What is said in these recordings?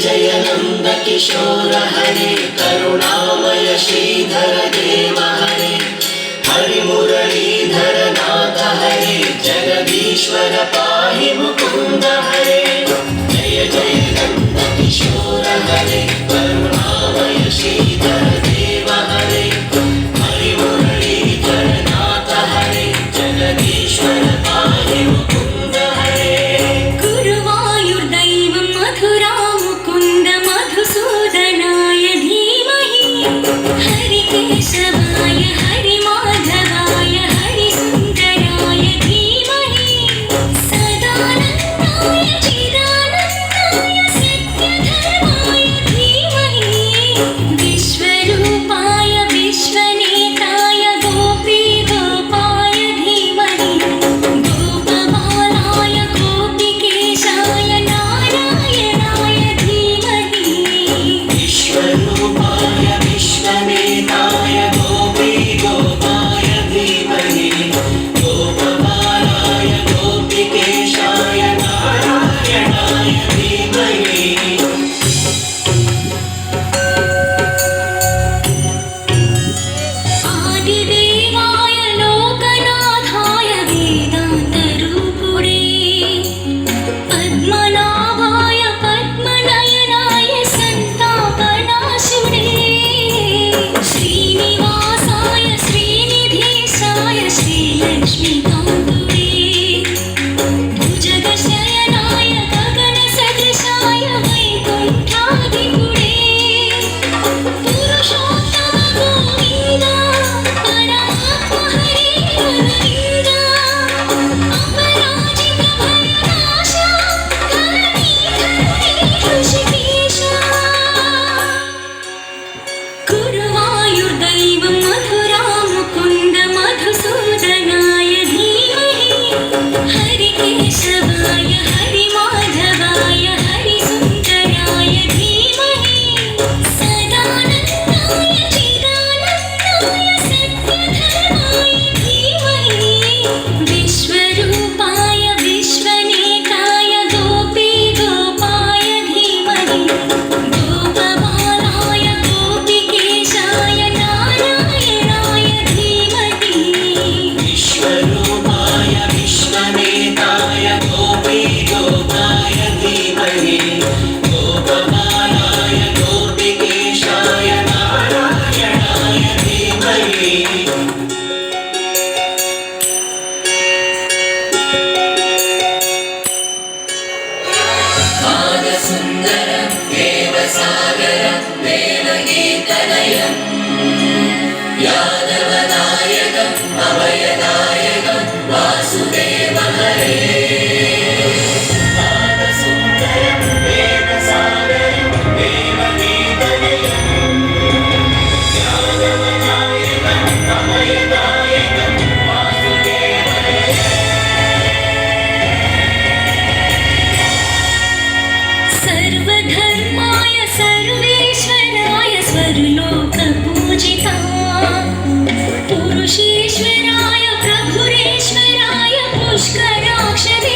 जय नंद किशोर हरे करुणामय श्रीधर देव हरे हरि मुरलीधर नाथ हरे जगदीश्वर पाहि मुकुंद हरे जय जय नंद किशोर हरे करुणामय श्रीधर देव हरे हरि मुरलीधर नाथ हरे जगदीश्वर पाहि मुकुंद हरे गुरुवायुर्दैवं मधुरा मुकुंद मधुसूदनाय धीमहि हरिकेशवाय हरिमाधवाय हरिसुन्दराय धीमहि सदानन्दाय चिदानन्दाय सत्यधर्माय धीमहि विश्वरूपाय विश्वनेताय गोपी गोपाय धीमहि गोपबालाय गोपिकेशाय नारायणाय धीमहि विश्वरूपाय विश्वनेताय गोपी गोपाय धीमहि गोपबालाय गोपिकेशाय नारायणाय धीमहि आदिदेवाय लोकनाथाय वेदान्तरूपुणे पद्मनाभाय पद्मनयनाय सन्तापनाशुने श्रीनिवासाय श्रीनिधीशाय श्रीलक्ष्मीकान्तुने भुजगशयनाय गगनसदृशाय वैकुण्ठाधिपुणे पुरुषोत्तम गोविन्द परमात्मा हरे गोविन्द अपराजित भयनाश धरणीधरे ऋषिकेश गुरुवायुर्दैवं मधुरा मुकुन्द मधुसूदनाय धीमहि हरिकेशवाय हरिमाधवाय हरिसुन्दराय धीमहि सदानन्दाय चिदानन्दाय सत्यधर्माय धीमहि विश्वरूपाय विश्वनेताय गोपी गोपाय धीमहि गोपबालाय गोपिकेशाय नारायणाय धीमहि विश्वरूपाय विश्वनेताय गोपी गोपाय धीमहि गोपबालाय गोपिकेशाय नारायणाय धीमहि बालसुन्दरं देवसागरं देवगीतनयं यादवनायकम् अभयदायकं वासुदेव हरे बालसुन्दरं देवसागरं देवगीतनयं यादवनायकम् अभयदायकं वासुदेव हरे सर्वधर्माय सर्वेश्वराय स्वर्लोकपूजिता पुरुषेश्वराय प्रभुरेश्वराय पुष्कराक्षदेवता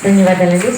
ధన్యవాదాలండి.